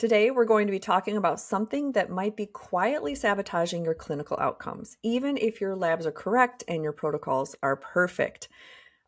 Today, we're going to be talking about something that might be quietly sabotaging your clinical outcomes, even if your labs are correct and your protocols are perfect.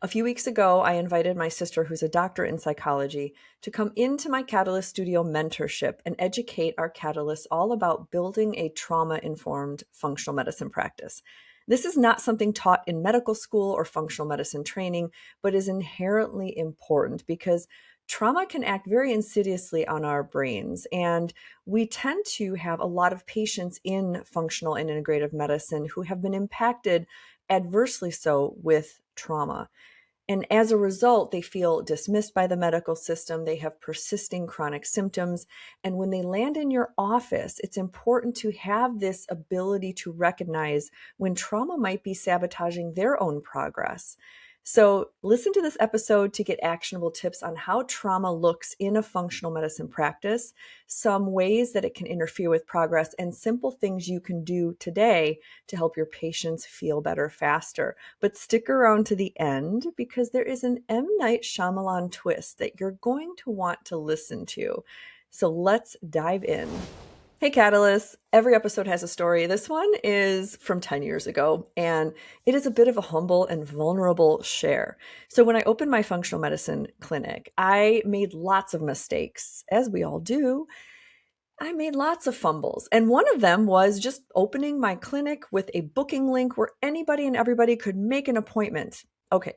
A few weeks ago, I invited my sister, who's a doctor in psychology, to come into my Catalyst Studio mentorship and educate our Catalysts all about building a trauma-informed functional medicine practice. This is not something taught in medical school or functional medicine training, but is inherently important because trauma can act very insidiously on our brains. And we tend to have a lot of patients in functional and integrative medicine who have been impacted adversely so with trauma. And as a result, they feel dismissed by the medical system. They have persisting chronic symptoms. And when they land in your office, it's important to have this ability to recognize when trauma might be sabotaging their own progress. So listen to this episode to get actionable tips on how trauma looks in a functional medicine practice, some ways that it can interfere with progress, and simple things you can do today to help your patients feel better faster. But stick around to the end because there is an M. Night Shyamalan twist that you're going to want to listen to. So let's dive in. Hey Catalyst, every episode has a story. This one is from 10 years ago, and it is a bit of a humble and vulnerable share. So when I opened my functional medicine clinic, I made lots of mistakes, as we all do. I made lots of fumbles. And one of them was just opening my clinic with a booking link where anybody and everybody could make an appointment. Okay,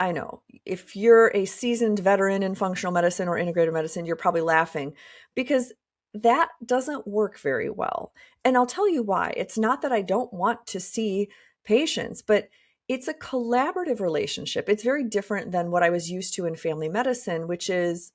I know. If you're a seasoned veteran in functional medicine or integrative medicine, you're probably laughing because that doesn't work very well. And I'll tell you why. It's not that I don't want to see patients, but it's a collaborative relationship. It's very different than what I was used to in family medicine, which is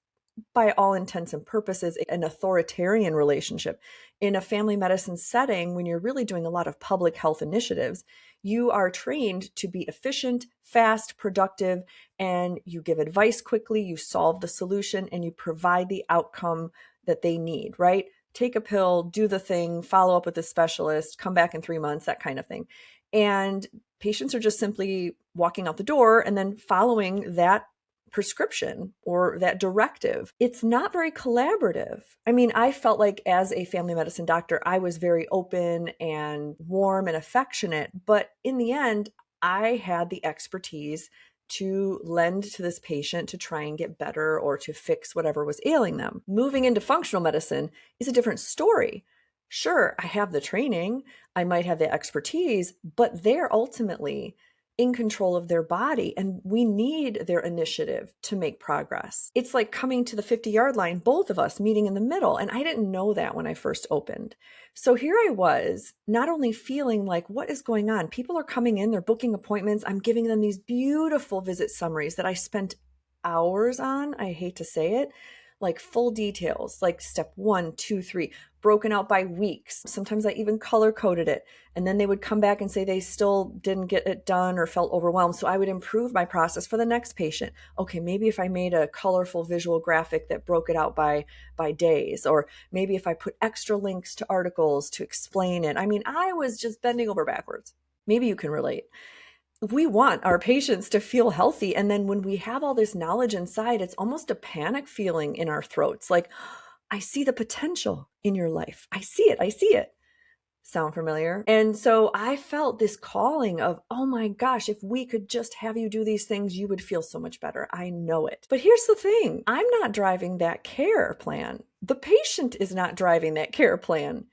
by all intents and purposes, an authoritarian relationship. In a family medicine setting, when you're really doing a lot of public health initiatives, you are trained to be efficient, fast, productive, and you give advice quickly, you solve the solution, and you provide the outcome that they need, right? Take a pill, do the thing, follow up with a specialist, come back in 3 months, that kind of thing. And patients are just simply walking out the door and then following that prescription or that directive. It's not very collaborative. I mean, I felt like as a family medicine doctor, I was very open and warm and affectionate, but in the end, I had the expertise to lend to this patient to try and get better or to fix whatever was ailing them. Moving into functional medicine is a different story. Sure, I have the training, I might have the expertise, but they're ultimately in control of their body, and we need their initiative to make progress. It's like coming to the 50-yard line, both of us meeting in the middle, and I didn't know that when I first opened. So here I was, not only feeling like, what is going on? People are coming in, they're booking appointments, I'm giving them these beautiful visit summaries that I spent hours on, I hate to say it, like full details, like step 1, 2, 3, broken out by weeks. Sometimes I even color coded it. And then they would come back and say they still didn't get it done or felt overwhelmed. So I would improve my process for the next patient. Okay, maybe if I made a colorful visual graphic that broke it out by days, or maybe if I put extra links to articles to explain it. I mean, I was just bending over backwards. Maybe you can relate. We want our patients to feel healthy. And then when we have all this knowledge inside, it's almost a panic feeling in our throats. Like, I see the potential in your life. I see it. I see it. Sound familiar? And so I felt this calling of, oh my gosh, if we could just have you do these things, you would feel so much better. I know it. But here's the thing. I'm not driving that care plan. The patient is not driving that care plan.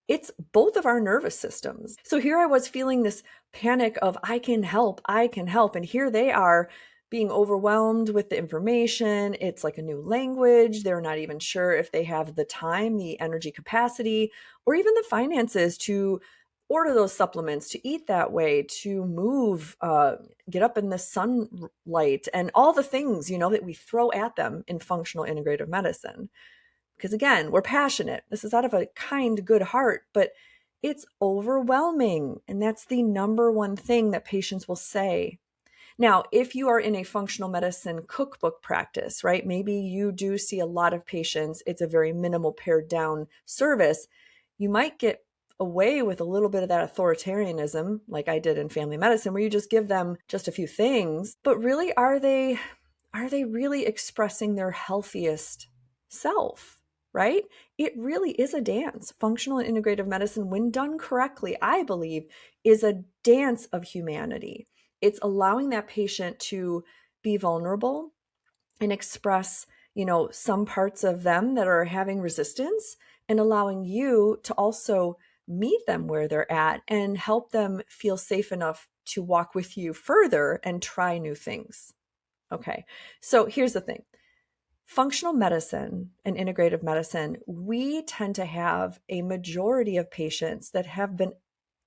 It's both of our nervous systems. So here I was feeling this panic of I can help. And here they are being overwhelmed with the information. It's like a new language. They're not even sure if they have the time, the energy capacity, or even the finances to order those supplements, to eat that way, to move, get up in the sunlight, and all the things, that we throw at them in functional integrative medicine. Because again, we're passionate. This is out of a kind, good heart, but it's overwhelming. And that's the number one thing that patients will say. Now, if you are in a functional medicine cookbook practice, right, maybe you do see a lot of patients, it's a very minimal pared down service, you might get away with a little bit of that authoritarianism, like I did in family medicine, where you just give them just a few things. But really, are they really expressing their healthiest self? right? It really is a dance. Functional and integrative medicine, when done correctly, I believe, is a dance of humanity. It's allowing that patient to be vulnerable and express, some parts of them that are having resistance, and allowing you to also meet them where they're at and help them feel safe enough to walk with you further and try new things. Okay. So here's the thing. Functional medicine and integrative medicine, we tend to have a majority of patients that have been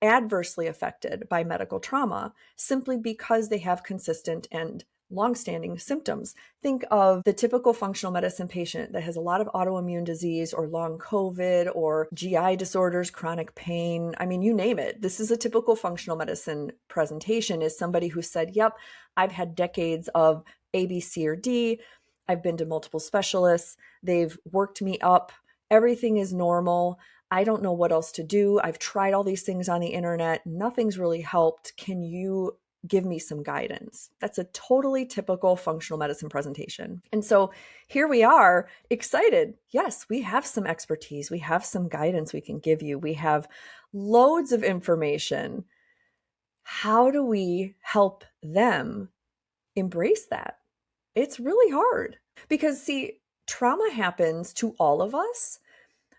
adversely affected by medical trauma simply because they have consistent and longstanding symptoms. Think of the typical functional medicine patient that has a lot of autoimmune disease or long COVID or GI disorders, chronic pain. I mean, you name it. This is a typical functional medicine presentation, is somebody who said, yep, I've had decades of A, B, C, or D. I've been to multiple specialists. They've worked me up. Everything is normal. I don't know what else to do. I've tried all these things on the internet. Nothing's really helped. Can you give me some guidance? That's a totally typical functional medicine presentation. And so here we are, excited. Yes, we have some expertise. We have some guidance we can give you. We have loads of information. How do we help them embrace that? It's really hard because, see, trauma happens to all of us.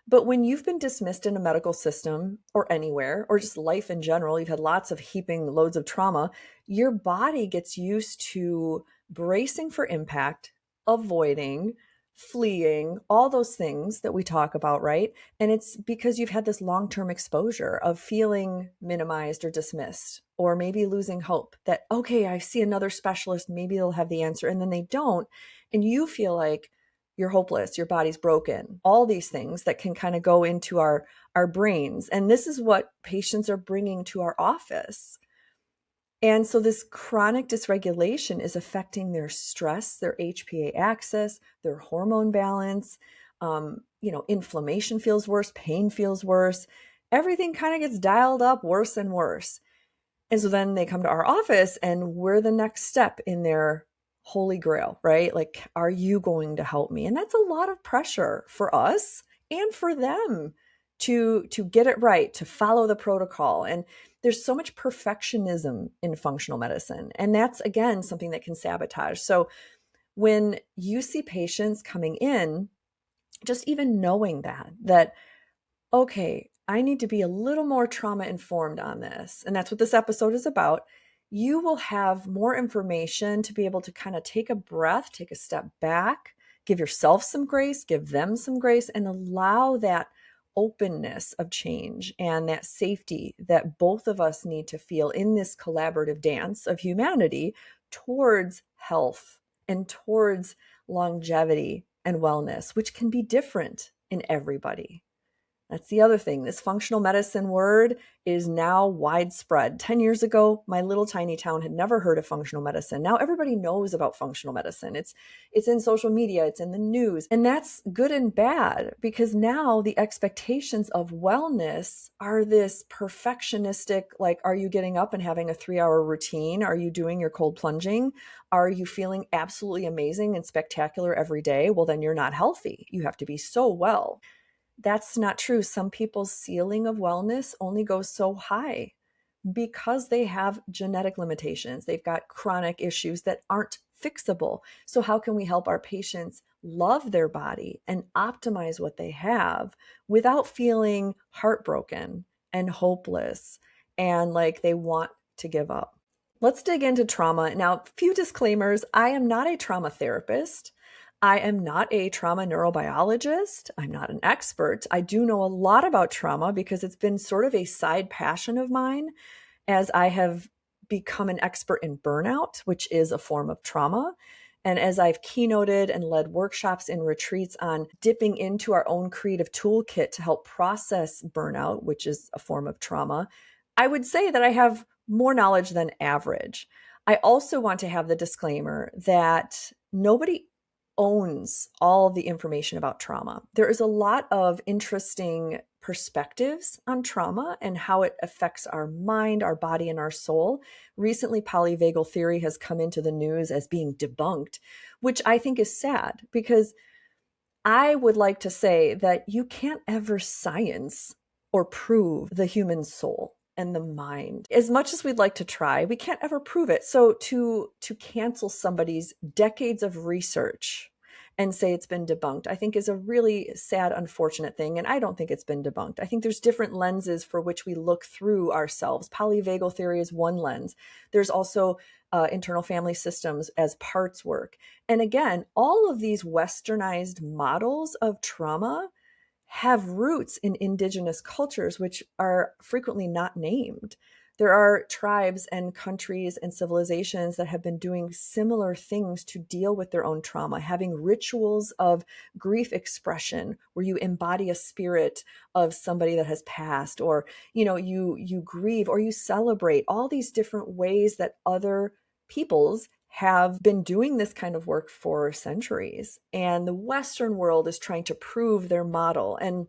But when you've been dismissed in a medical system or anywhere, or just life in general, you've had lots of heaping loads of trauma, your body gets used to bracing for impact, avoiding, fleeing, all those things that we talk about, right? And it's because you've had this long-term exposure of feeling minimized or dismissed, or maybe losing hope that, okay, I see another specialist, maybe they'll have the answer, and then they don't. And you feel like you're hopeless, your body's broken, all these things that can kind of go into our brains. And this is what patients are bringing to our office. And so this chronic dysregulation is affecting their stress, their HPA axis, their hormone balance. Inflammation feels worse, pain feels worse. Everything kind of gets dialed up worse and worse. And so then they come to our office and we're the next step in their holy grail, right? Like, are you going to help me? And that's a lot of pressure for us and for them to get it right, to follow the protocol. And there's so much perfectionism in functional medicine. And that's, again, something that can sabotage. So when you see patients coming in, just even knowing that, okay, I need to be a little more trauma informed on this. And that's what this episode is about. You will have more information to be able to kind of take a breath, take a step back, give yourself some grace, give them some grace, and allow that openness of change and that safety that both of us need to feel in this collaborative dance of humanity towards health and towards longevity and wellness, which can be different in everybody. That's the other thing. This functional medicine word is now widespread. 10 years ago, my little tiny town had never heard of functional medicine. Now everybody knows about functional medicine. It's in social media, it's in the news. And that's good and bad because now the expectations of wellness are this perfectionistic, like, are you getting up and having a 3-hour routine? Are you doing your cold plunging? Are you feeling absolutely amazing and spectacular every day? Well, then you're not healthy. You have to be so well. That's not true. Some people's ceiling of wellness only goes so high because they have genetic limitations. They've got chronic issues that aren't fixable. So how can we help our patients love their body and optimize what they have without feeling heartbroken and hopeless and like they want to give up? Let's dig into trauma. Now, a few disclaimers. I am not a trauma therapist. I am not a trauma neurobiologist. I'm not an expert. I do know a lot about trauma because it's been sort of a side passion of mine as I have become an expert in burnout, which is a form of trauma. And as I've keynoted and led workshops and retreats on dipping into our own creative toolkit to help process burnout, which is a form of trauma, I would say that I have more knowledge than average. I also want to have the disclaimer that nobody owns all the information about trauma. There is a lot of interesting perspectives on trauma and how it affects our mind, our body, and our soul. Recently, polyvagal theory has come into the news as being debunked, which I think is sad because I would like to say that you can't ever science or prove the human soul and the mind. As much as we'd like to try, we can't ever prove it. So to cancel somebody's decades of research and say it's been debunked, I think is a really sad, unfortunate thing. And I don't think it's been debunked. I think there's different lenses for which we look through ourselves. Polyvagal theory is one lens. There's also internal family systems as parts work. And again, all of these westernized models of trauma have roots in indigenous cultures, which are frequently not named. There are tribes and countries and civilizations that have been doing similar things to deal with their own trauma, having rituals of grief expression where you embody a spirit of somebody that has passed, or you grieve or you celebrate, all these different ways that other peoples have been doing this kind of work for centuries. And the Western world is trying to prove their model. And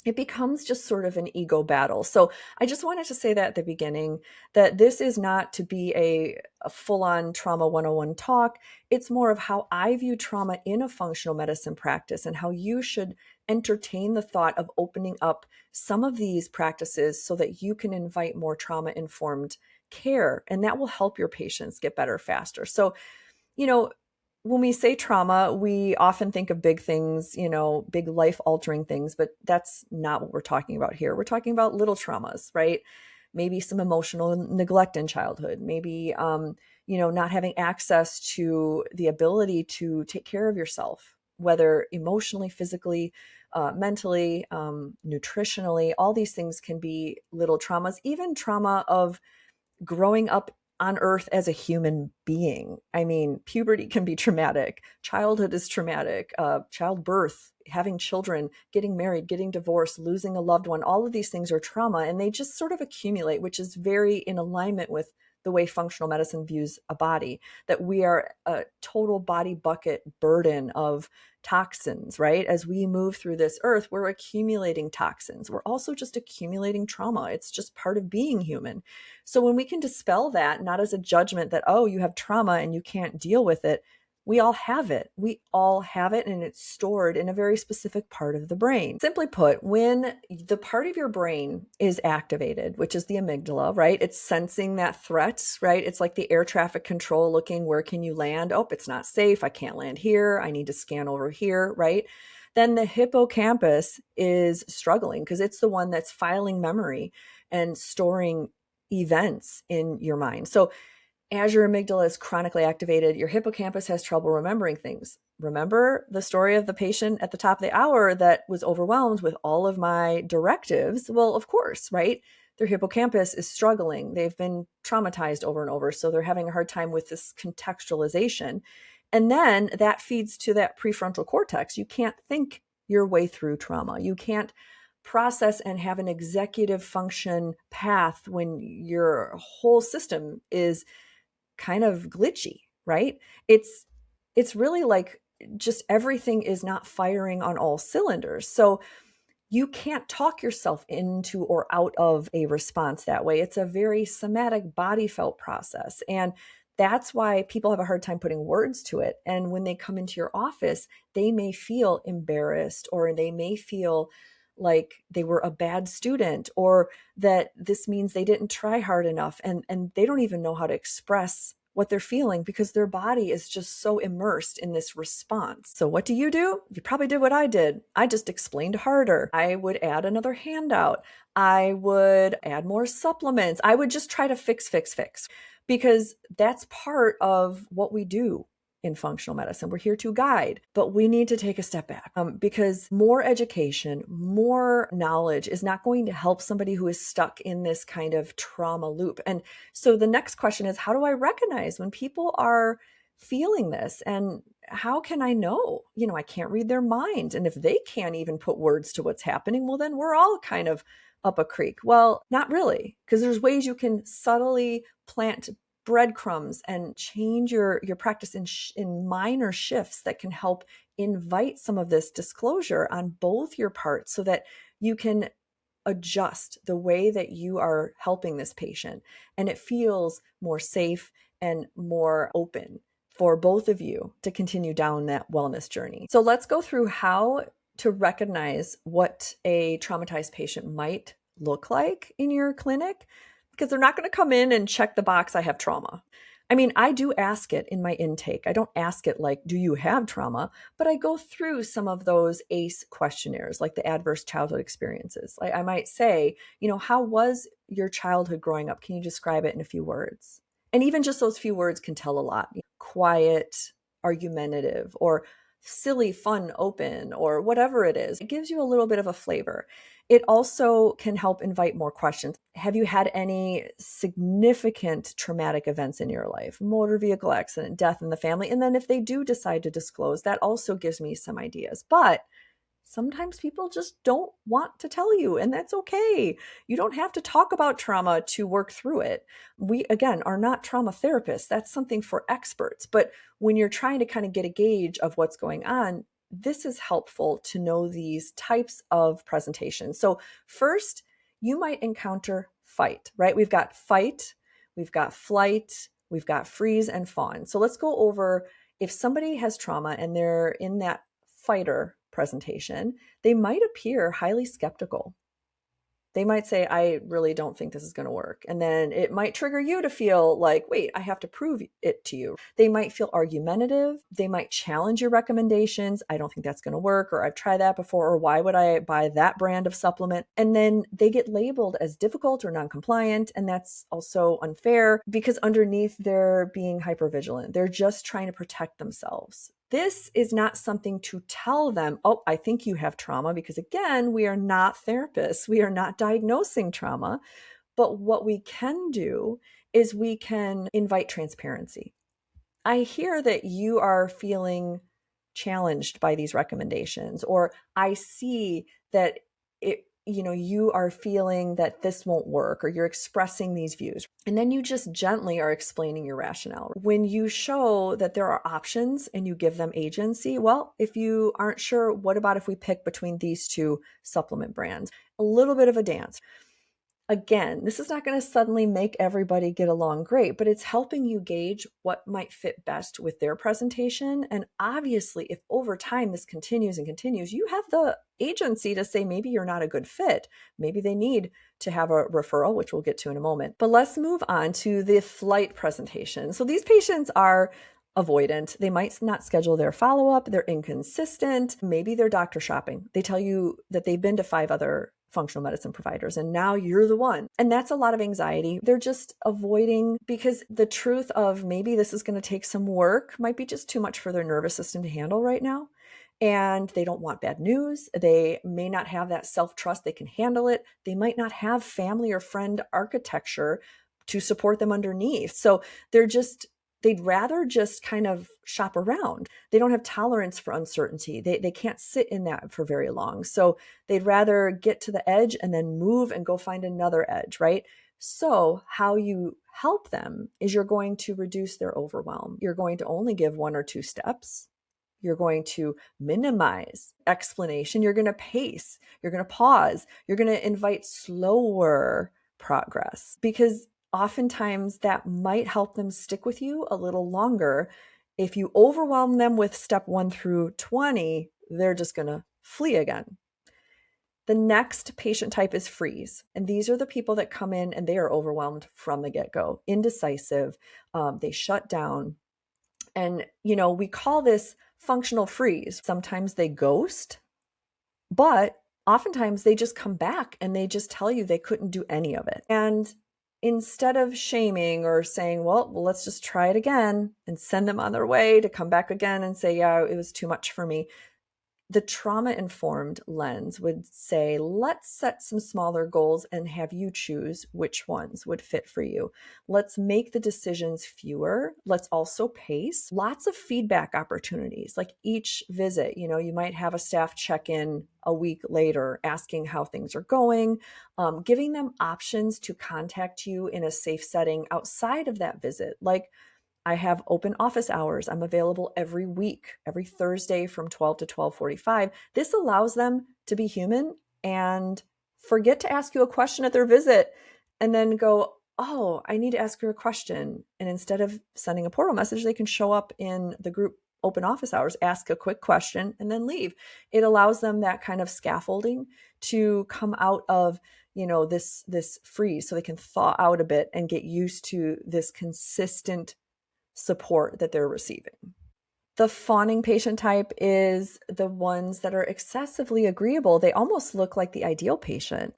it becomes just sort of an ego battle. So I just wanted to say that at the beginning, that this is not to be a full-on trauma 101 talk. It's more of how I view trauma in a functional medicine practice and how you should entertain the thought of opening up some of these practices so that you can invite more trauma-informed care, and that will help your patients get better faster. So, you know, when we say trauma, we often think of big things, big life altering things, but that's not what we're talking about here. We're talking about little traumas, right? Maybe some emotional neglect in childhood, maybe, not having access to the ability to take care of yourself, whether emotionally, physically, mentally, nutritionally. All these things can be little traumas, even trauma of growing up on earth as a human being. I mean, puberty can be traumatic. Childhood is traumatic. Childbirth, having children, getting married, getting divorced, losing a loved one, all of these things are trauma, and they just sort of accumulate, which is very in alignment with the way functional medicine views a body, that we are a total body bucket burden of toxins, right? As we move through this earth, we're accumulating toxins. We're also just accumulating trauma. It's just part of being human. So when we can dispel that, not as a judgment that, oh, you have trauma and you can't deal with it, we all have it. We all have it, and it's stored in a very specific part of the brain. Simply put, when the part of your brain is activated, which is the amygdala, right? It's sensing that threat, right? It's like the air traffic control looking, where can you land? Oh, it's not safe. I can't land here. I need to scan over here, right? Then the hippocampus is struggling because it's the one that's filing memory and storing events in your mind. So as your amygdala is chronically activated, your hippocampus has trouble remembering things. Remember the story of the patient at the top of the hour that was overwhelmed with all of my directives? Well, of course, right? Their hippocampus is struggling. They've been traumatized over and over, so they're having a hard time with this contextualization. And then that feeds to that prefrontal cortex. You can't think your way through trauma. You can't process and have an executive function path when your whole system is kind of glitchy, right? It's really like just everything is not firing on all cylinders. So you can't talk yourself into or out of a response that way. It's a very somatic body felt process. And that's why people have a hard time putting words to it. And when they come into your office, they may feel embarrassed, or they may feel like they were a bad student, or that this means they didn't try hard enough. And they don't even know how to express what they're feeling because their body is just so immersed in this response. So what do? You probably did what I did. I just explained harder. I would add another handout. I would add more supplements. I would just try to fix, because that's part of what we do in functional medicine. We're here to guide, but we need to take a step back, because more education, more knowledge is not going to help somebody who is stuck in this kind of trauma loop. And so the next question is, how do I recognize when people are feeling this? And how can I know? I can't read their mind. And if they can't even put words to what's happening, well, then we're all kind of up a creek. Well, not really, because there's ways you can subtly plant breadcrumbs and change your practice in minor shifts that can help invite some of this disclosure on both your parts, so that you can adjust the way that you are helping this patient and it feels more safe and more open for both of you to continue down that wellness journey. So let's go through how to recognize what a traumatized patient might look like in your clinic, because they're not going to come in and check the box, I have trauma. I mean, I do ask it in my intake. I don't ask it like, do you have trauma? But I go through some of those ACE questionnaires, like the adverse childhood experiences. Like I might say, how was your childhood growing up? Can you describe it in a few words? And even just those few words can tell a lot. Quiet, argumentative, or silly, fun, open, or whatever it is. It gives you a little bit of a flavor. It also can help invite more questions. Have you had any significant traumatic events in your life? Motor vehicle accident, death in the family? And then if they do decide to disclose, that also gives me some ideas. But sometimes people just don't want to tell you, and that's okay. You don't have to talk about trauma to work through it. We, again, are not trauma therapists. That's something for experts. But when you're trying to kind of get a gauge of what's going on, this is helpful to know these types of presentations. So first, you might encounter fight, right? We've got fight, we've got flight, we've got freeze and fawn. So let's go over, if somebody has trauma and they're in that fighter presentation, they might appear highly skeptical. They might say, I really don't think this is going to work. And then it might trigger you to feel like, wait, I have to prove it to you. They might feel argumentative. They might challenge your recommendations. I don't think that's going to work, or I've tried that before, or why would I buy that brand of supplement? And then they get labeled as difficult or non-compliant. And that's also unfair because underneath they're being hypervigilant. They're just trying to protect themselves. This is not something to tell them, oh, I think you have trauma, because again, we are not therapists. We are not diagnosing trauma. But what we can do is we can invite transparency. I hear that you are feeling challenged by these recommendations, or I see that you are feeling that this won't work, or you're expressing these views. And then you just gently are explaining your rationale. When you show that there are options and you give them agency, well, if you aren't sure, what about if we pick between these two supplement brands? A little bit of a dance. Again, this is not going to suddenly make everybody get along great, but it's helping you gauge what might fit best with their presentation. And obviously, if over time this continues and continues, you have the agency to say maybe you're not a good fit. Maybe they need to have a referral, which we'll get to in a moment. But let's move on to the flight presentation. So these patients are avoidant. They might not schedule their follow-up. They're inconsistent. Maybe they're doctor shopping. They tell you that they've been to 5 other functional medicine providers and now you're the one. And that's a lot of anxiety. They're just avoiding because the truth of maybe this is going to take some work might be just too much for their nervous system to handle right now. And they don't want bad news. They may not have that self-trust. They can handle it. They might not have family or friend architecture to support them underneath. So they'd rather just kind of shop around. They don't have tolerance for uncertainty. They can't sit in that for very long. So they'd rather get to the edge and then move and go find another edge, right? So how you help them is you're going to reduce their overwhelm. You're going to only give 1 or 2 steps. You're going to minimize explanation. You're going to pace. You're going to pause. You're going to invite slower progress, because oftentimes that might help them stick with you a little longer. If you overwhelm them with step 1 through 20, they're just going to flee again. The next patient type is freeze. And these are the people that come in and they are overwhelmed from the get-go, indecisive. They shut down. And, we call this functional freeze. Sometimes they ghost, but oftentimes they just come back and they just tell you they couldn't do any of it. And instead of shaming or saying, well, let's just try it again and send them on their way to come back again and say, yeah, it was too much for me, the trauma-informed lens would say, let's set some smaller goals and have you choose which ones would fit for you. Let's make the decisions fewer. Let's also pace. Lots of feedback opportunities. Like each visit, you might have a staff check-in a week later asking how things are going, giving them options to contact you in a safe setting outside of that visit. Like, I have open office hours. I'm available every week, every Thursday from 12 to 12:45. This allows them to be human and forget to ask you a question at their visit and then go, oh, I need to ask her a question. And instead of sending a portal message, they can show up in the group open office hours, ask a quick question, and then leave. It allows them that kind of scaffolding to come out of, this freeze, so they can thaw out a bit and get used to this consistent support that they're receiving. The fawning patient type is the ones that are excessively agreeable. They almost look like the ideal patient.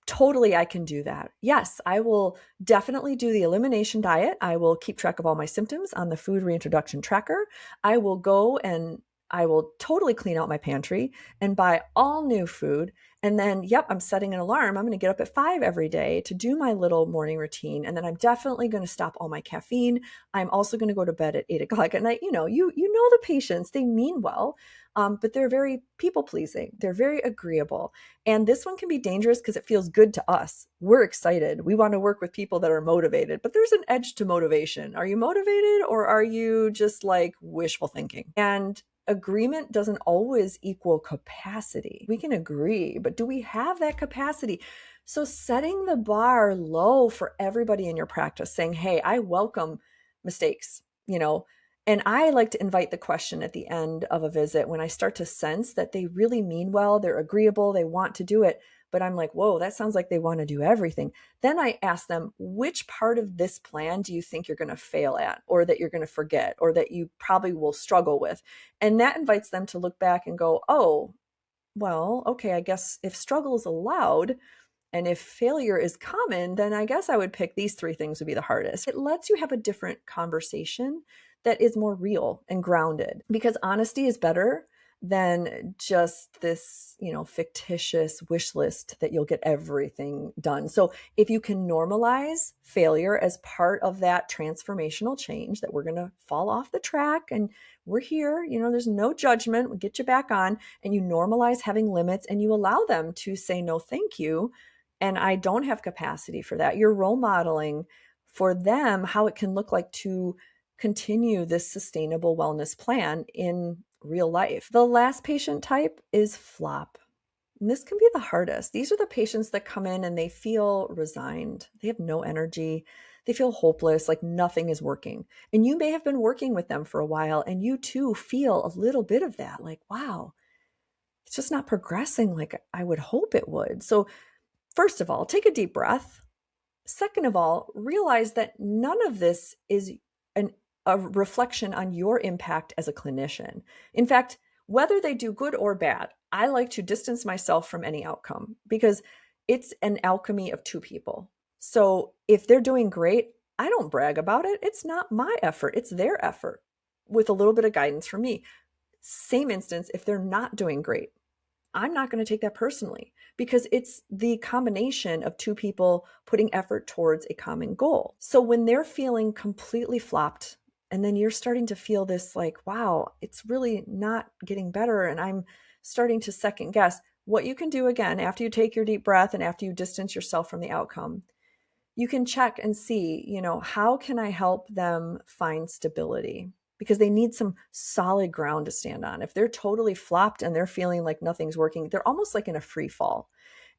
Totally, I can do that. Yes, I will definitely do the elimination diet. I will keep track of all my symptoms on the food reintroduction tracker. I will go and I will totally clean out my pantry and buy all new food. And then, yep, I'm setting an alarm. I'm going to get up at 5 every day to do my little morning routine. And then I'm definitely going to stop all my caffeine. I'm also going to go to bed at 8 o'clock at night. You know the patients, they mean well, but they're very people pleasing. They're very agreeable. And this one can be dangerous because it feels good to us. We're excited. We want to work with people that are motivated, but there's an edge to motivation. Are you motivated, or are you just like wishful thinking? And agreement doesn't always equal capacity. We can agree, but do we have that capacity? So setting the bar low for everybody in your practice, saying, hey, I welcome mistakes, and I like to invite the question at the end of a visit when I start to sense that they really mean well, they're agreeable, they want to do it, but I'm like, whoa, that sounds like they want to do everything. Then I ask them, which part of this plan do you think you're going to fail at, or that you're going to forget, or that you probably will struggle with? And that invites them to look back and go, oh, well, okay, I guess if struggle is allowed, and if failure is common, then I guess I would pick these 3 things would be the hardest. It lets you have a different conversation that is more real and grounded, because honesty is better than just this, fictitious wish list that you'll get everything done. So if you can normalize failure as part of that transformational change, that we're going to fall off the track and we're here, there's no judgment, we'll get you back on, and you normalize having limits and you allow them to say, no, thank you. And I don't have capacity for that. You're role modeling for them how it can look like to continue this sustainable wellness plan in real life. The last patient type is flop. And this can be the hardest. These are the patients that come in and they feel resigned. They have no energy. They feel hopeless, like nothing is working. And you may have been working with them for a while and you too feel a little bit of that, like, wow, it's just not progressing like I would hope it would. So first of all, take a deep breath. Second of all, realize that none of this is a reflection on your impact as a clinician. In fact, whether they do good or bad, I like to distance myself from any outcome because it's an alchemy of 2 people. So if they're doing great, I don't brag about it. It's not my effort, it's their effort with a little bit of guidance from me. Same instance, if they're not doing great, I'm not going to take that personally because it's the combination of 2 people putting effort towards a common goal. So when they're feeling completely flopped, and then you're starting to feel this like, wow, it's really not getting better, and I'm starting to second guess, what you can do again, after you take your deep breath and after you distance yourself from the outcome, you can check and see, how can I help them find stability? Because they need some solid ground to stand on. If they're totally flopped and they're feeling like nothing's working, they're almost like in a free fall.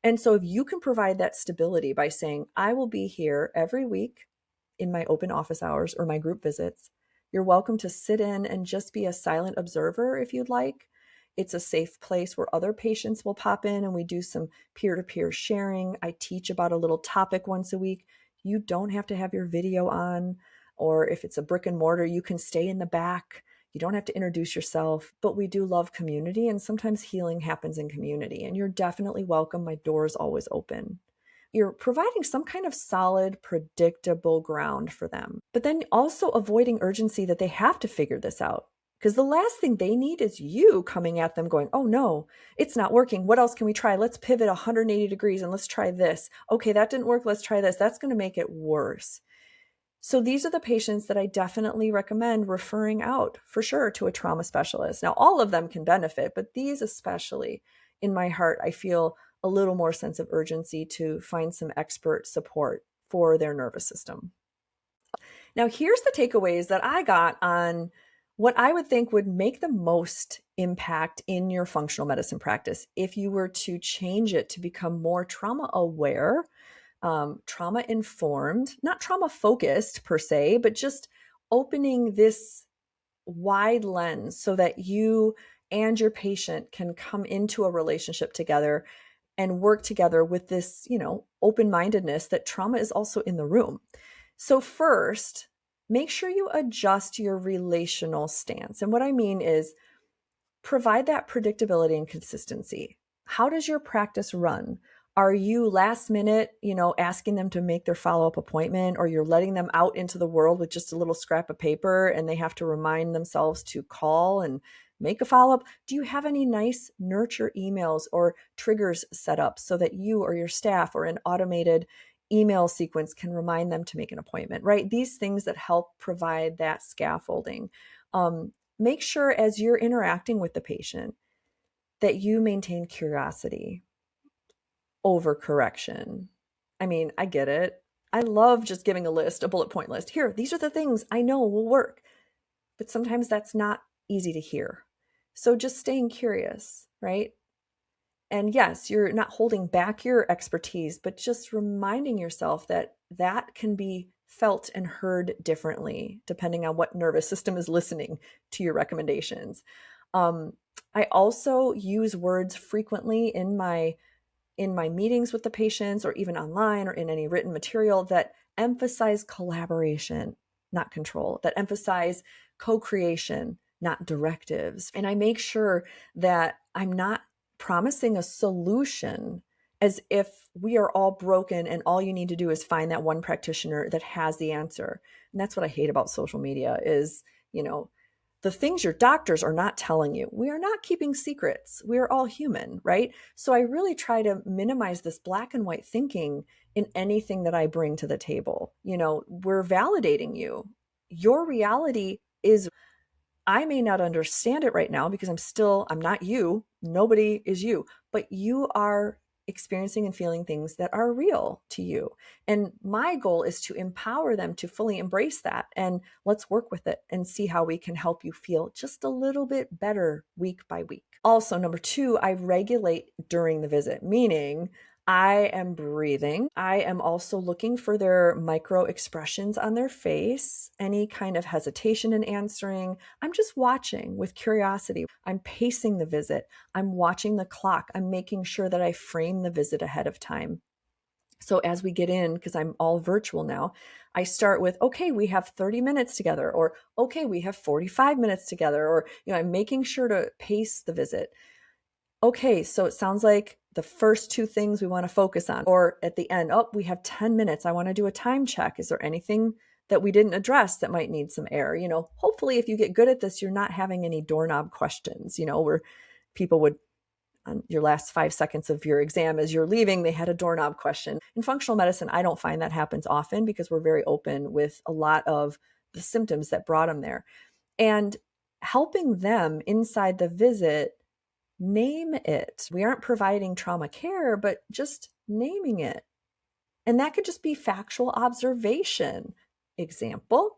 And so if you can provide that stability by saying, I will be here every week in my open office hours or my group visits, you're welcome to sit in and just be a silent observer if you'd like. It's a safe place where other patients will pop in and we do some peer-to-peer sharing. I teach about a little topic once a week. You don't have to have your video on, or if it's a brick and mortar, you can stay in the back. You don't have to introduce yourself, but we do love community, and sometimes healing happens in community, and you're definitely welcome. My door is always open. You're providing some kind of solid, predictable ground for them, but then also avoiding urgency that they have to figure this out. Because the last thing they need is you coming at them going, oh no, it's not working. What else can we try? Let's pivot 180 degrees and let's try this. Okay, that didn't work. Let's try this. That's going to make it worse. So these are the patients that I definitely recommend referring out for sure to a trauma specialist. Now, all of them can benefit, but these especially, in my heart, I feel a little more sense of urgency to find some expert support for their nervous system. Now, here's the takeaways that I got on what I would think would make the most impact in your functional medicine practice if you were to change it to become more trauma aware, trauma informed, not trauma focused per se, but just opening this wide lens so that you and your patient can come into a relationship together and work together with this, open-mindedness that trauma is also in the room. So first, make sure you adjust your relational stance. And what I mean is provide that predictability and consistency. How does your practice run? Are you last minute, asking them to make their follow-up appointment, or you're letting them out into the world with just a little scrap of paper and they have to remind themselves to call and make a follow-up? Do you have any nice nurture emails or triggers set up so that you or your staff or an automated email sequence can remind them to make an appointment, right? These things that help provide that scaffolding. Make sure as you're interacting with the patient that you maintain curiosity over correction. I mean, I get it. I love just giving a list, a bullet point list. Here, these are the things I know will work. But sometimes that's not easy to hear. So just staying curious, right? And yes, you're not holding back your expertise, but just reminding yourself that that can be felt and heard differently depending on what nervous system is listening to your recommendations. I also use words frequently in my meetings with the patients, or even online or in any written material, that emphasize collaboration, not control, that emphasize co-creation, not directives. And I make sure that I'm not promising a solution as if we are all broken and all you need to do is find that one practitioner that has the answer. And that's what I hate about social media is, the things your doctors are not telling you. We are not keeping secrets. We are all human, right? So I really try to minimize this black and white thinking in anything that I bring to the table. We're validating you. Your reality is, I may not understand it right now because I'm not you. Nobody is you, but you are experiencing and feeling things that are real to you. And my goal is to empower them to fully embrace that. And let's work with it and see how we can help you feel just a little bit better week by week. Also, number 2, I regulate during the visit, meaning I am breathing. I am also looking for their micro expressions on their face, any kind of hesitation in answering. I'm just watching with curiosity. I'm pacing the visit. I'm watching the clock. I'm making sure that I frame the visit ahead of time. So as we get in, because I'm all virtual now, I start with, okay, we have 30 minutes together, or okay, we have 45 minutes together, or, I'm making sure to pace the visit. Okay, so it sounds like the first 2 things we want to focus on, or at the end, oh, we have 10 minutes. I want to do a time check. Is there anything that we didn't address that might need some air? Hopefully if you get good at this, you're not having any doorknob questions, where people would, on your last 5 seconds of your exam as you're leaving, they had a doorknob question. In functional medicine, I don't find that happens often because we're very open with a lot of the symptoms that brought them there. And helping them inside the visit name it. We aren't providing trauma care, but just naming it. And that could just be factual observation. Example,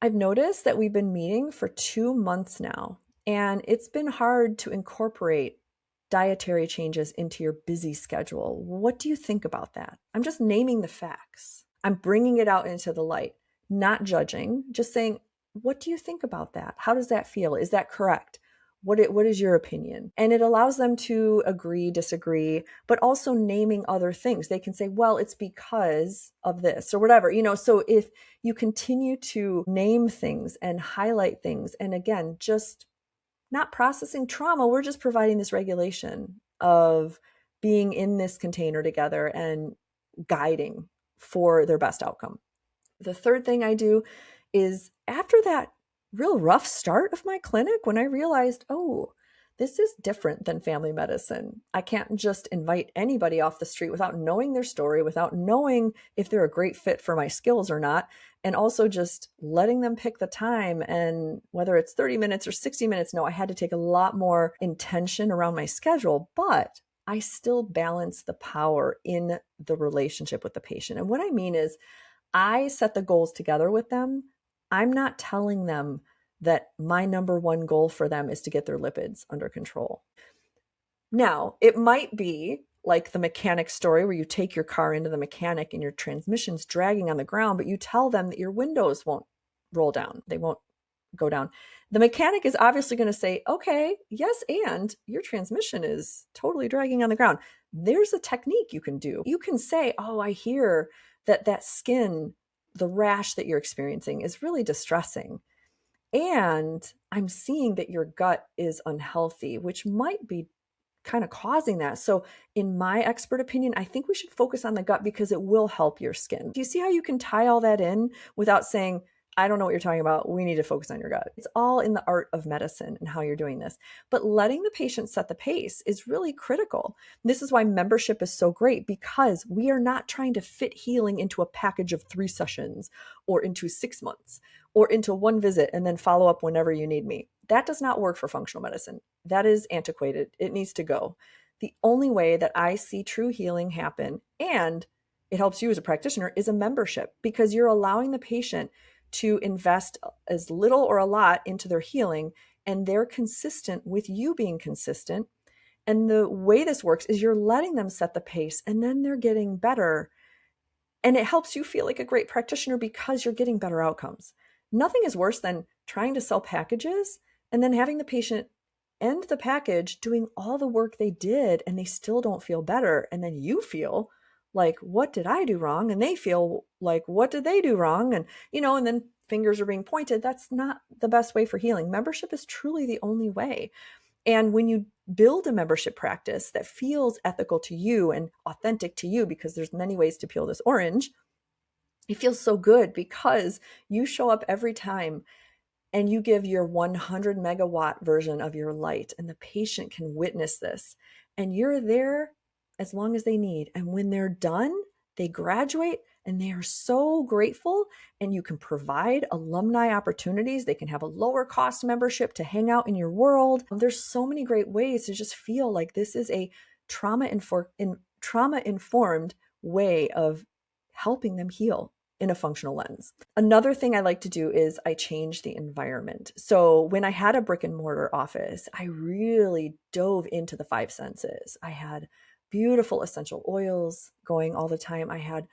I've noticed that we've been meeting for 2 months now, and it's been hard to incorporate dietary changes into your busy schedule. What do you think about that? I'm just naming the facts. I'm bringing it out into the light, not judging, just saying, what do you think about that? How does that feel? Is that correct? What is your opinion? And it allows them to agree, disagree, but also naming other things. They can say, well, it's because of this or whatever, so if you continue to name things and highlight things, and again, just not processing trauma, we're just providing this regulation of being in this container together and guiding for their best outcome. The third thing I do is, after that real rough start of my clinic, when I realized, oh, this is different than family medicine. I can't just invite anybody off the street without knowing their story, without knowing if they're a great fit for my skills or not. And also just letting them pick the time, and whether it's 30 minutes or 60 minutes, no, I had to take a lot more intention around my schedule, but I still balance the power in the relationship with the patient. And what I mean is, I set the goals together with them. I'm not telling them that my number one goal for them is to get their lipids under control. Now, it might be like the mechanic story where you take your car into the mechanic and your transmission's dragging on the ground, but you tell them that your windows won't roll down. They won't go down. The mechanic is obviously going to say, okay, yes, and your transmission is totally dragging on the ground. There's a technique you can do. You can say, oh, I hear that skin, the rash that you're experiencing is really distressing. And I'm seeing that your gut is unhealthy, which might be kind of causing that. So, in my expert opinion, I think we should focus on the gut because it will help your skin. Do you see how you can tie all that in without saying, I don't know what you're talking about. We need to focus on your gut. It's all in the art of medicine and how you're doing this. But letting the patient set the pace is really critical. This is why membership is so great, because we are not trying to fit healing into a package of 3 sessions or into 6 months or into 1 visit and then follow up whenever you need me. That does not work for functional medicine. That is antiquated. It needs to go. The only way that I see true healing happen, and it helps you as a practitioner, is a membership, because you're allowing the patient to invest as little or a lot into their healing, and they're consistent with you being consistent. And the way this works is you're letting them set the pace, and then they're getting better. And it helps you feel like a great practitioner because you're getting better outcomes. Nothing is worse than trying to sell packages and then having the patient end the package doing all the work they did and they still don't feel better. And then you feel like, what did I do wrong? And they feel like, what did they do wrong? And, and then fingers are being pointed. That's not the best way for healing. Membership is truly the only way. And when you build a membership practice that feels ethical to you and authentic to you, because there's many ways to peel this orange, it feels so good because you show up every time and you give your 100 megawatt version of your light, and the patient can witness this. And you're there as long as they need. And when they're done, they graduate and they are so grateful, and you can provide alumni opportunities. They can have a lower cost membership to hang out in your world. There's so many great ways to just feel like this is a trauma-informed way of helping them heal in a functional lens. Another thing I like to do is I change the environment. So when I had a brick and mortar office, I really dove into the 5 senses. I had beautiful essential oils going all the time. I had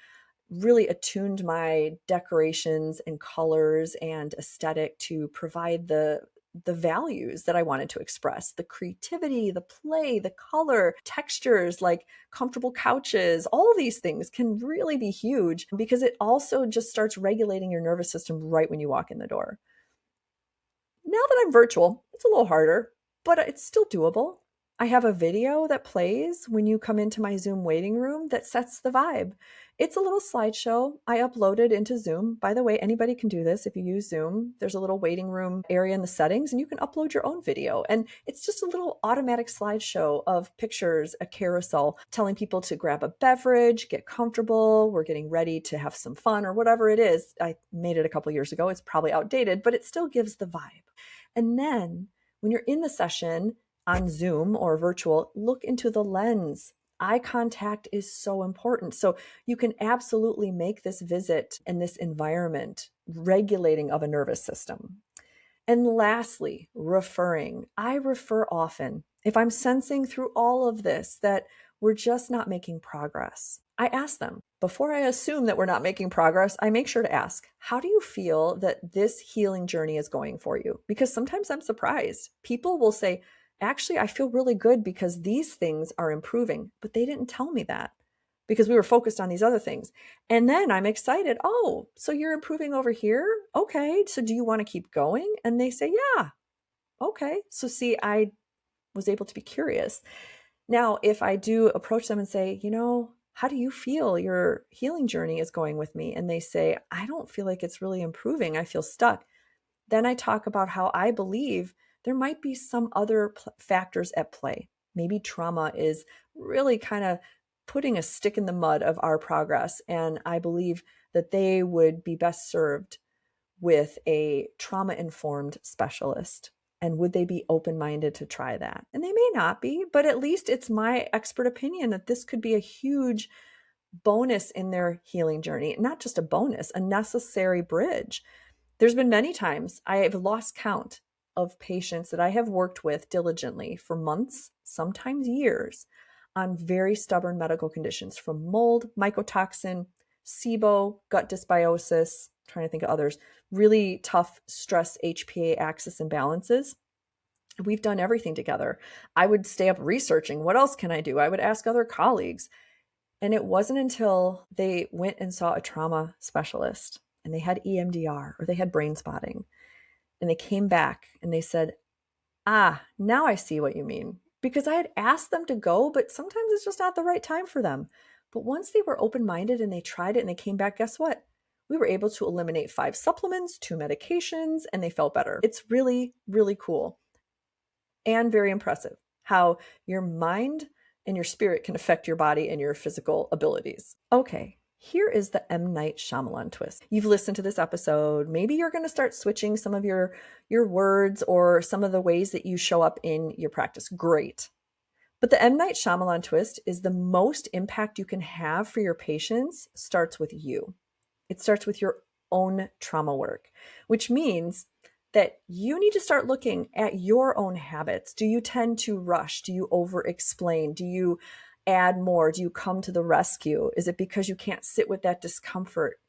really attuned my decorations and colors and aesthetic to provide the values that I wanted to express: the creativity, the play, the color, textures, like comfortable couches. All these things can really be huge because it also just starts regulating your nervous system right when you walk in the door. Now that I'm virtual, it's a little harder, but it's still doable. I have a video that plays when you come into my Zoom waiting room that sets the vibe. It's a little slideshow I uploaded into Zoom. By the way, anybody can do this if you use Zoom. There's a little waiting room area in the settings, and you can upload your own video. And it's just a little automatic slideshow of pictures, a carousel, telling people to grab a beverage, get comfortable, we're getting ready to have some fun, or whatever it is. I made it a couple years ago. It's probably outdated, but it still gives the vibe. And then when you're in the session on Zoom or virtual, look into the lens. Eye contact is so important. So you can absolutely make this visit and this environment regulating of a nervous system. And lastly, referring. I refer often. If I'm sensing through all of this that we're just not making progress, I ask them. Before I assume that we're not making progress, I make sure to ask, how do you feel that this healing journey is going for you? Because sometimes I'm surprised. People will say, actually, I feel really good because these things are improving, but they didn't tell me that because we were focused on these other things. And then I'm excited. Oh, so you're improving over here? Okay. So do you want to keep going? And they say, yeah. Okay. So see, I was able to be curious. Now, if I do approach them and say, how do you feel your healing journey is going with me? And they say, I don't feel like it's really improving. I feel stuck. Then I talk about how I believe there might be some other factors at play. Maybe trauma is really kind of putting a stick in the mud of our progress. And I believe that they would be best served with a trauma-informed specialist. And would they be open-minded to try that? And they may not be, but at least it's my expert opinion that this could be a huge bonus in their healing journey. Not just a bonus, a necessary bridge. There's been many times I have lost count of patients that I have worked with diligently for months, sometimes years. on very stubborn medical conditions from mold, mycotoxin, SIBO, gut dysbiosis, trying to think of others, really tough stress HPA axis imbalances. We've done everything together. I would stay up researching. What else can I do? I would ask other colleagues. And it wasn't until they went and saw a trauma specialist and they had EMDR or they had brain spotting and they came back and they said, now I see what you mean. Because I had asked them to go, but sometimes it's just not the right time for them. But once they were open-minded and they tried it and they came back, guess what? We were able to eliminate 5 supplements, 2 medications, and they felt better. It's really, really cool and very impressive how your mind and your spirit can affect your body and your physical abilities. Okay, here is the M. Night Shyamalan twist. You've listened to this episode. Maybe you're going to start switching some of your words or some of the ways that you show up in your practice. Great. But the M. Night Shyamalan twist is the most impact you can have for your patients starts with you. It starts with your own trauma work, which means that you need to start looking at your own habits. Do you tend to rush? Do you over-explain? Do you add more? Do you come to the rescue? Is it because you can't sit with that discomfort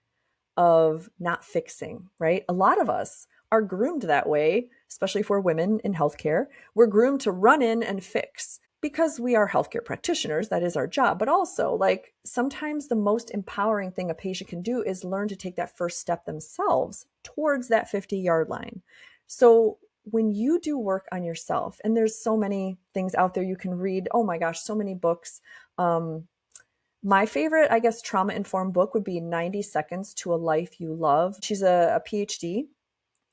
of not fixing, right? A lot of us are groomed that way, especially if we're women in healthcare. We're groomed to run in and fix because we are healthcare practitioners. That is our job. But also, like, sometimes the most empowering thing a patient can do is learn to take that first step themselves towards that 50-yard line. So when you do work on yourself, and there's so many things out there you can read, oh my gosh, so many books. My favorite, I guess, trauma-informed book would be 90 Seconds to a Life You Love. She's a PhD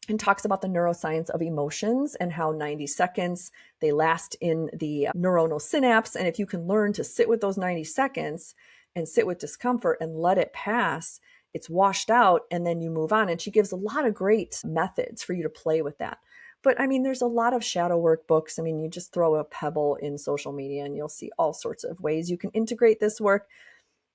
and talks about the neuroscience of emotions and how 90 seconds, they last in the neuronal synapse. And if you can learn to sit with those 90 seconds and sit with discomfort and let it pass, it's washed out and then you move on. And she gives a lot of great methods for you to play with that. But I mean, there's a lot of shadow work books. I mean, you just throw a pebble in social media and you'll see all sorts of ways you can integrate this work.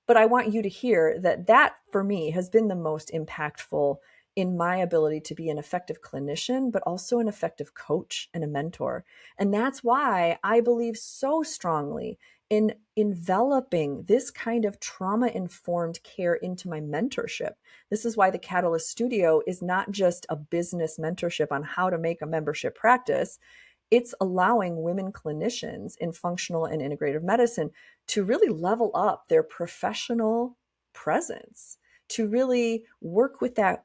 But I want you to hear that for me has been the most impactful in my ability to be an effective clinician, but also an effective coach and a mentor. And that's why I believe so strongly in enveloping this kind of trauma-informed care into my mentorship. This is why the Catalyst Studio is not just a business mentorship on how to make a membership practice. It's allowing women clinicians in functional and integrative medicine to really level up their professional presence, to really work with that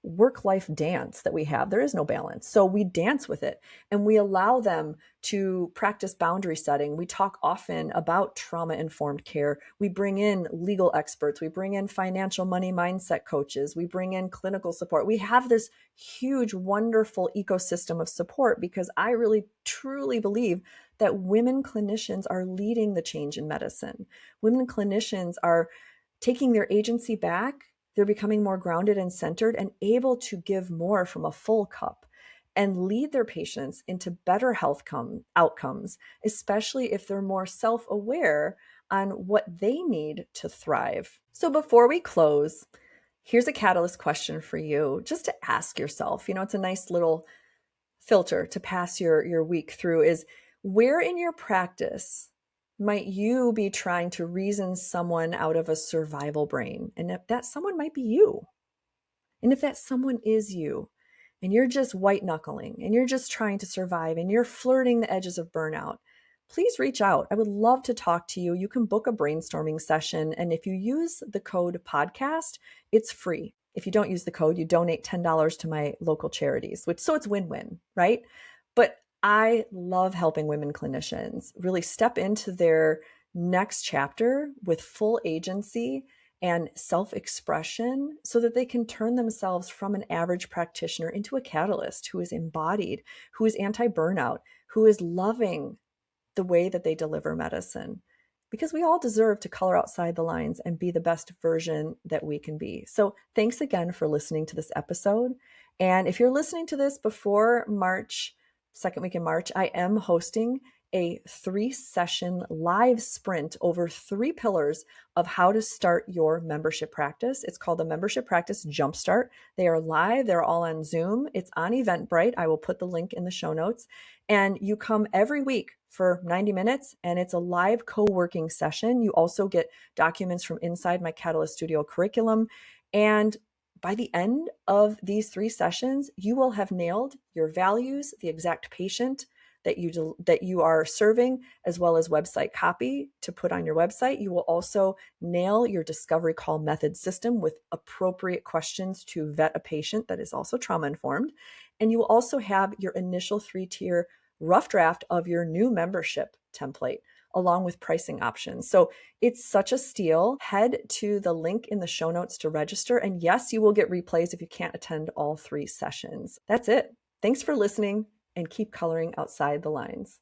work-life dance that we have. There is no balance. So we dance with it and we allow them to practice boundary setting. We talk often about trauma-informed care. We bring in legal experts. We bring in financial money mindset coaches. We bring in clinical support. We have this huge, wonderful ecosystem of support because I really, truly believe that women clinicians are leading the change in medicine. Women clinicians are taking their agency back. They're becoming more grounded and centered and able to give more from a full cup and lead their patients into better health outcomes, especially if they're more self-aware on what they need to thrive. So before we close, here's a catalyst question for you just to ask yourself. You know, it's a nice little filter to pass your week through is where in your practice might you be trying to reason someone out of a survival brain? And if that someone might be you, and if that someone is you, and you're just white knuckling, and you're just trying to survive, and you're flirting the edges of burnout, please reach out. I would love to talk to you. You can book a brainstorming session. And if you use the code podcast, it's free. If you don't use the code, you donate $10 to my local charities, so it's win-win, right? But I love helping women clinicians really step into their next chapter with full agency and self-expression so that they can turn themselves from an average practitioner into a catalyst who is embodied, who is anti-burnout, who is loving the way that they deliver medicine. Because we all deserve to color outside the lines and be the best version that we can be. So thanks again for listening to this episode. And if you're listening to this before March, second week in March, I am hosting a 3-session live sprint over 3 pillars of how to start your membership practice. It's called the Membership Practice Jumpstart. They are live. They're all on Zoom. It's on Eventbrite. I will put the link in the show notes. And you come every week for 90 minutes, and it's a live co-working session. You also get documents from inside my Catalyst Studio curriculum. And by the end of these 3 sessions, you will have nailed your values, the exact patient that you are serving, as well as website copy to put on your website. You will also nail your discovery call method system with appropriate questions to vet a patient that is also trauma informed. And you will also have your initial 3-tier rough draft of your new membership template, along with pricing options. So it's such a steal. Head to the link in the show notes to register. And yes, you will get replays if you can't attend all 3 sessions. That's it. Thanks for listening, and keep coloring outside the lines.